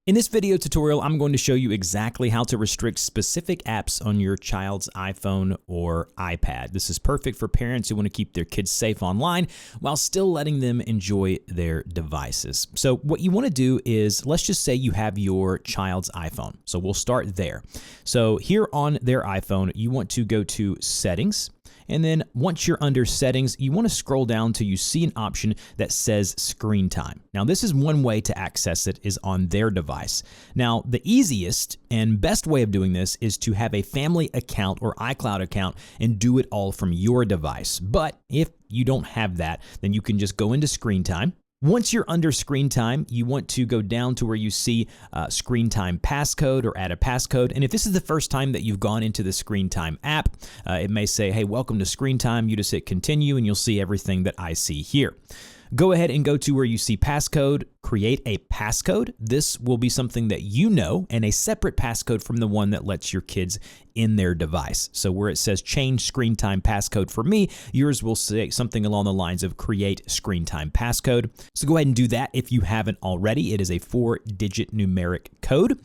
In this video tutorial, I'm going to show you exactly how to restrict specific apps on your child's iPhone or iPad. This is perfect for parents who want to keep their kids safe online while still letting them enjoy their devices. So what you want to do is, let's just say you have your child's iPhone. So we'll start there. So here on their iPhone, you want to go to Settings. And then once you're under Settings, you want to scroll down till you see an option that says Screen Time. Now, this is one way to access it is on their device. Now, the easiest and best way of doing this is to have a family account or iCloud account and do it all from your device. But if you don't have that, then you can just go into Screen Time. Once you're under Screen Time, you want to go down to where you see Screen Time Passcode or add a passcode. And if this is the first time that you've gone into the Screen Time app, it may say, hey, welcome to Screen Time. You just hit continue and you'll see everything that I see here. Go ahead and go to where you see passcode, create a passcode. This will be something that you know and a separate passcode from the one that lets your kids in their device. So where it says change screen time passcode for me, yours will say something along the lines of create screen time passcode. So go ahead and do that if you haven't already. It is a 4-digit numeric code.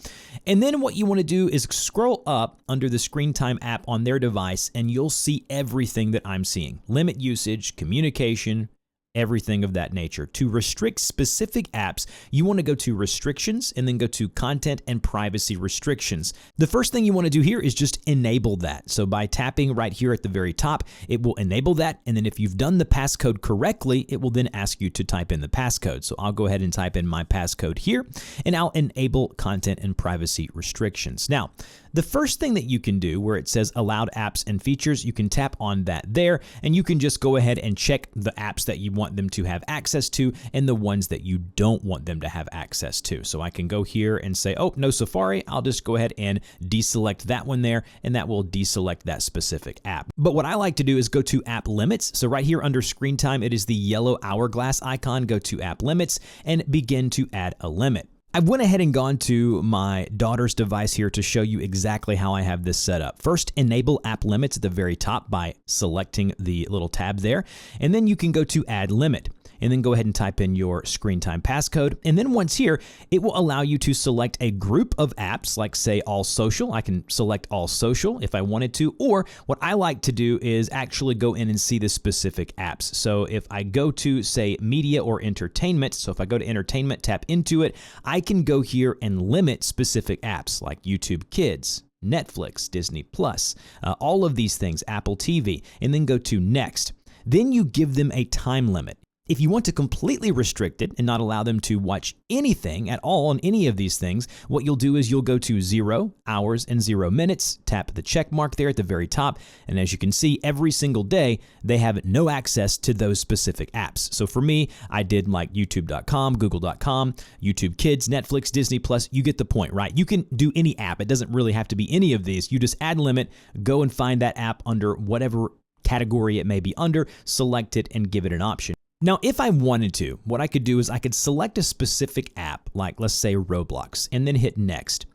And then what you want to do is scroll up under the Screen Time app on their device and you'll see everything that I'm seeing. Limit usage, communication, everything of that nature. To restrict specific apps, you want to go to restrictions and then go to content and privacy restrictions. The first thing you want to do here is just enable that. So by tapping right here at the very top, it will enable that. And then if you've done the passcode correctly, it will then ask you to type in the passcode. So I'll go ahead and type in my passcode here and I'll enable content and privacy restrictions. Now, the first thing that you can do where it says allowed apps and features, you can tap on that there and you can just go ahead and check the apps that you want them to have access to and the ones that you don't want them to have access to. So I can go here and say, oh, no Safari. I'll just go ahead and deselect that one there and that will deselect that specific app. But what I like to do is go to app limits. So right here under Screen Time, it is the yellow hourglass icon. Go to app limits and begin to add a limit. I went ahead and gone to my daughter's device here to show you exactly how I have this set up. First, enable app limits at the very top by selecting the little tab there. And then you can go to add limit. And then go ahead and type in your screen time passcode. And then once here, it will allow you to select a group of apps, like say all social. I can select all social if I wanted to, or what I like to do is actually go in and see the specific apps. So if I go to say media or entertainment, so if I go to entertainment, tap into it, I can go here and limit specific apps like YouTube Kids, Netflix, Disney Plus, all of these things, Apple TV, and then go to next. Then you give them a time limit. If you want to completely restrict it and not allow them to watch anything at all on any of these things, what you'll do is you'll go to 0 hours and 0 minutes, tap the check mark there at the very top, and as you can see, every single day, they have no access to those specific apps. So for me, I did like youtube.com, google.com, YouTube Kids, Netflix, Disney Plus. You get the point, right? You can do any app. It doesn't really have to be any of these. You just add limit, go and find that app under whatever category it may be under, select it, and give it an option. Now, if I wanted to, what I could do is I could select a specific app, like let's say Roblox, and then hit next.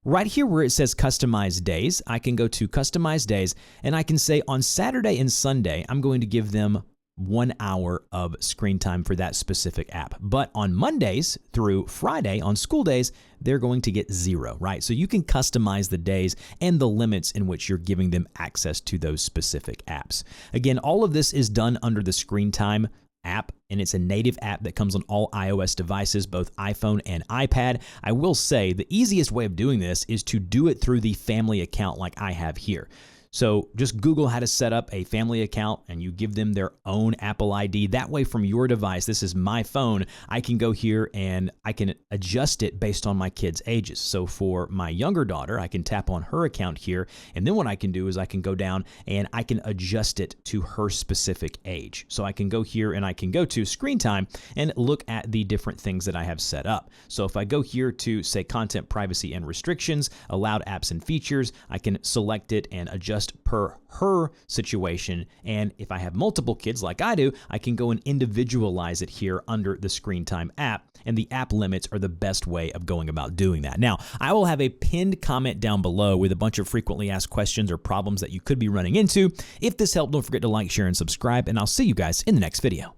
Right here where it says customize days, I can go to customize days and I can say on Saturday and Sunday, I'm going to give them 1 hour of screen time for that specific app. But on Mondays through Friday, on school days, they're going to get 0, right? So you can customize the days and the limits in which you're giving them access to those specific apps. Again, all of this is done under the Screen Time app, and it's a native app that comes on all iOS devices, both iPhone and iPad. I will say the easiest way of doing this is to do it through the family account like I have here. So just Google how to set up a family account and you give them their own Apple ID. That way from your device, this is my phone, I can go here and I can adjust it based on my kids' ages. So for my younger daughter, I can tap on her account here. And then what I can do is I can go down and I can adjust it to her specific age. So I can go here and I can go to Screen Time and look at the different things that I have set up. So if I go here to say content, privacy, and restrictions, allowed apps and features, I can select it and adjust per her situation. And if I have multiple kids like I do, I can go and individualize it here under the Screen Time app. And the app limits are the best way of going about doing that. Now, I will have a pinned comment down below with a bunch of frequently asked questions or problems that you could be running into. If this helped, don't forget to like, share, and subscribe, and I'll see you guys in the next video.